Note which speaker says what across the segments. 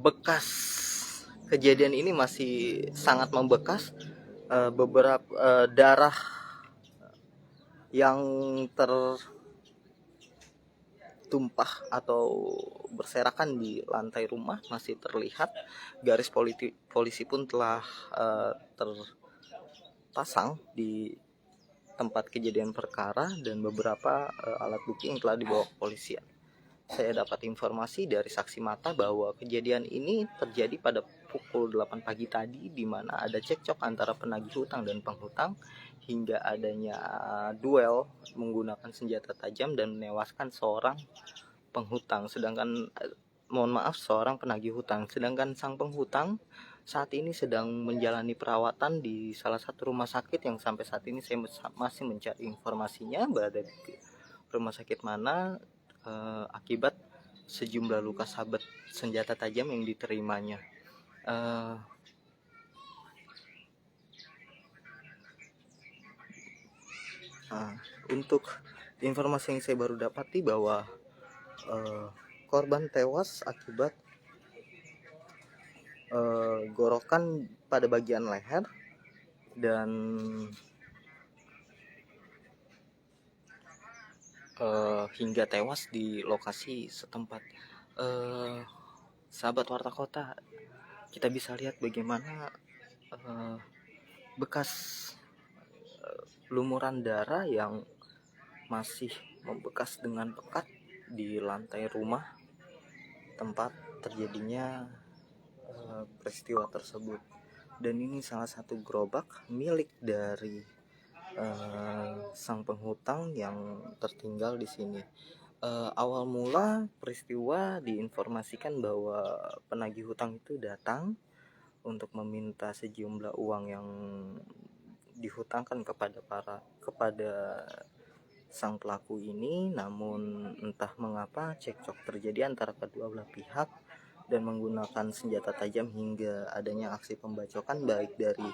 Speaker 1: bekas kejadian ini masih sangat membekas. Beberapa darah yang tertumpah atau berserakan di lantai rumah masih terlihat. Garis polisi pun telah terpasang di tempat kejadian perkara dan beberapa alat bukti yang telah dibawa ke polisian. Saya dapat informasi dari saksi mata bahwa kejadian ini terjadi pada pukul 8 pagi tadi, di mana ada cekcok antara penagih hutang dan penghutang hingga adanya duel menggunakan senjata tajam dan menewaskan seorang penghutang, seorang penagih hutang. Sedangkan sang penghutang saat ini sedang menjalani perawatan di salah satu rumah sakit yang sampai saat ini saya masih mencari informasinya berada di rumah sakit mana, akibat sejumlah luka sabet senjata tajam yang diterimanya. Untuk informasi yang saya baru dapati bahwa korban tewas akibat gorokan pada bagian leher dan hingga tewas di lokasi setempat. Sahabat Warta Kota, kita bisa lihat bagaimana bekas lumuran darah yang masih membekas dengan pekat di lantai rumah tempat terjadinya peristiwa tersebut. Dan ini salah satu gerobak milik dari sang penghutang yang tertinggal di sini. Awal mula peristiwa diinformasikan bahwa penagih hutang itu datang untuk meminta sejumlah uang yang dihutangkan kepada sang pelaku ini, namun entah mengapa cekcok terjadi antara kedua belah pihak dan menggunakan senjata tajam hingga adanya aksi pembacokan baik dari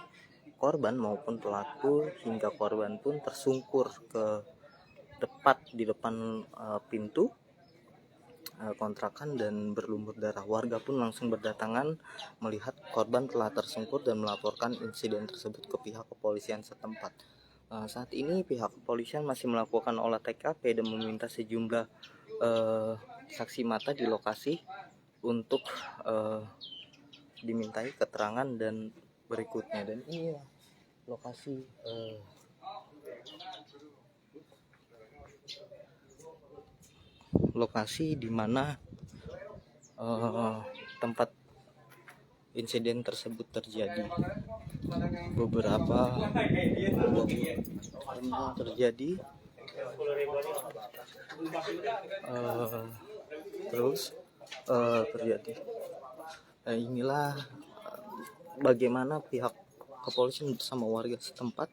Speaker 1: korban maupun pelaku, hingga korban pun tersungkur tepat di depan pintu kontrakan dan berlumur darah. Warga pun langsung berdatangan melihat korban telah tersungkur dan melaporkan insiden tersebut ke pihak kepolisian setempat. Saat ini pihak kepolisian masih melakukan olah TKP dan meminta sejumlah saksi mata di lokasi untuk dimintai keterangan dan berikutnya. Dan ini lokasi di mana tempat insiden tersebut terjadi. Beberapa terjadi terjadi. Inilah bagaimana pihak kepolisian bersama warga setempat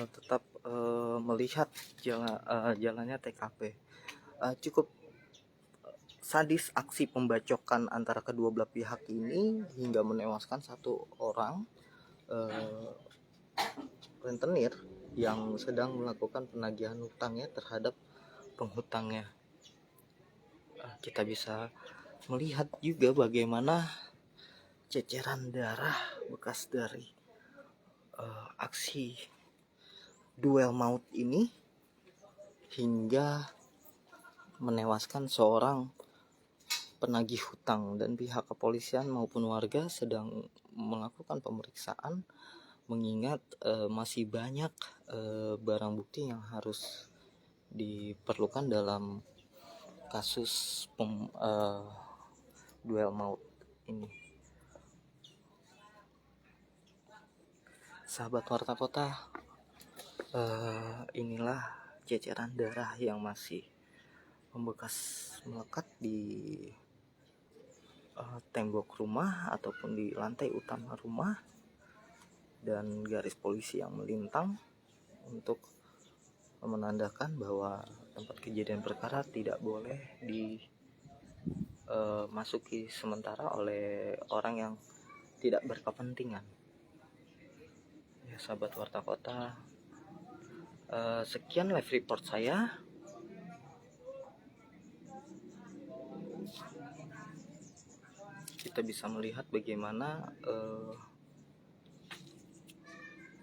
Speaker 1: tetap melihat jalannya TKP. Cukup sadis aksi pembacokan antara kedua belah pihak ini hingga menewaskan satu orang rentenir yang sedang melakukan penagihan hutangnya terhadap penghutangnya. Kita bisa melihat juga bagaimana ceceran darah bekas dari aksi duel maut ini hingga menewaskan seorang penagih hutang, dan pihak kepolisian maupun warga sedang melakukan pemeriksaan mengingat masih banyak barang bukti yang harus diperlukan dalam kasus duel maut ini. Sahabat Warta Kota, inilah ceceran darah yang masih membekas melekat di tembok rumah ataupun di lantai utama rumah, dan garis polisi yang melintang untuk menandakan bahwa tempat kejadian perkara tidak boleh dimasuki sementara oleh orang yang tidak berkepentingan. Ya, sahabat Warta Kota, sekian live report saya. kita bisa melihat bagaimana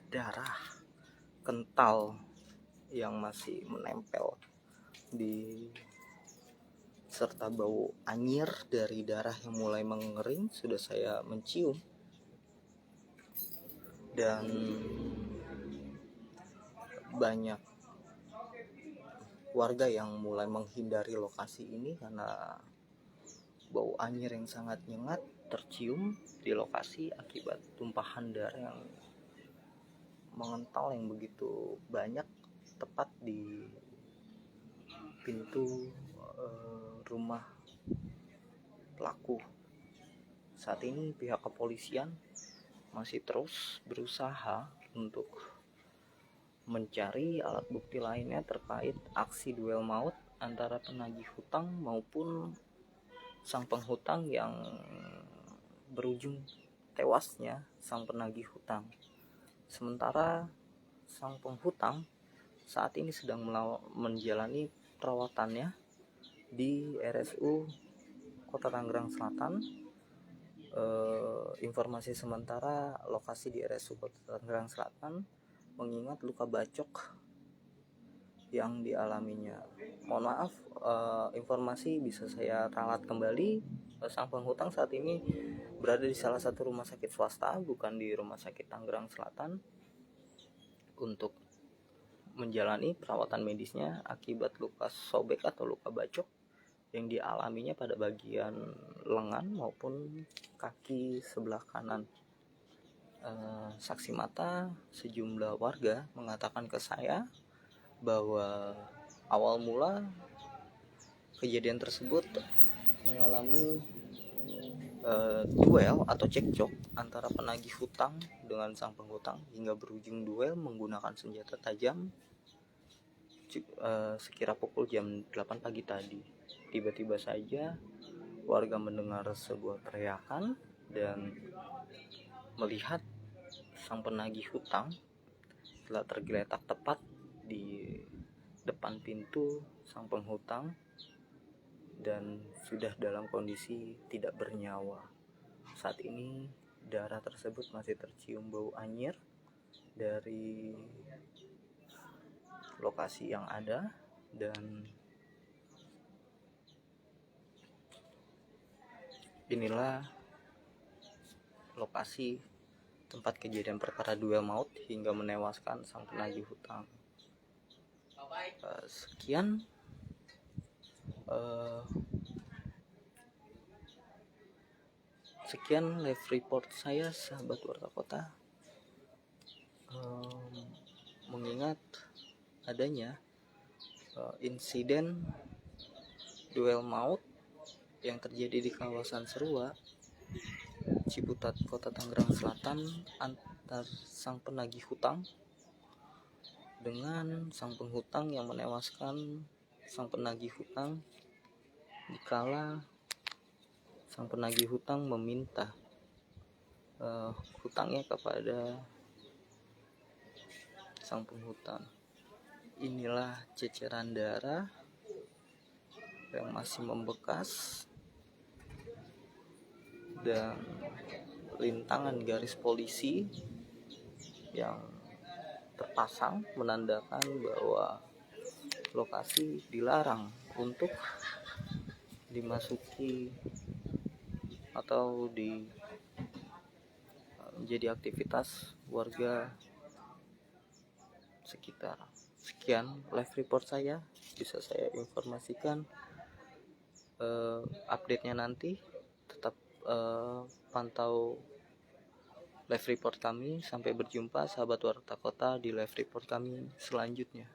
Speaker 1: darah kental yang masih menempel di serta bau anyir dari darah yang mulai mengering sudah saya mencium, dan banyak warga yang mulai menghindari lokasi ini karena bau anyir yang sangat nyengat tercium di lokasi akibat tumpahan darah yang mengental yang begitu banyak tepat di pintu rumah pelaku. Saat ini pihak kepolisian masih terus berusaha untuk mencari alat bukti lainnya terkait aksi duel maut antara penagih hutang maupun sang penghutang yang berujung tewasnya sang penagih hutang. Sementara sang penghutang saat ini sedang menjalani perawatannya di RSU Kota Tangerang Selatan. Informasi sementara lokasi di RSU Kota Tangerang Selatan mengingat luka bacok yang dialaminya. Mohon maaf, informasi bisa saya ralat kembali. Sang penghutang saat ini berada di salah satu rumah sakit swasta, bukan di Rumah Sakit Tangerang Selatan, untuk menjalani perawatan medisnya akibat luka sobek atau luka bacok yang dialaminya pada bagian lengan maupun kaki sebelah kanan. Saksi mata sejumlah warga mengatakan ke saya bahwa awal mula kejadian tersebut mengalami duel atau cekcok antara penagih hutang dengan sang penghutang hingga berujung duel menggunakan senjata tajam sekira pukul jam 8 pagi tadi. Tiba-tiba saja warga mendengar sebuah teriakan dan melihat sang penagih hutang telah tergeletak tepat di depan pintu sang penghutang dan sudah dalam kondisi tidak bernyawa. Saat ini darah tersebut masih tercium bau anyir dari lokasi yang ada, dan inilah lokasi tempat kejadian perkara duel maut hingga menewaskan sang penagih hutang. Sekian live report saya, sahabat Warta Kota. Mengingat adanya insiden duel maut yang terjadi di kawasan Serua, Ciputat, Kota Tangerang Selatan, antar sang penagih hutang dengan sang penghutang yang menewaskan sang penagih hutang dikala sang penagih hutang meminta hutangnya kepada sang penghutang. Inilah ceceran darah yang masih membekas dan lintangan garis polisi yang terpasang menandakan bahwa lokasi dilarang untuk dimasuki atau menjadi aktivitas warga sekitar. Sekian live report saya, bisa saya informasikan update-nya nanti. Tetap pantau live report kami. Sampai berjumpa sahabat Warta Kota di live report kami selanjutnya.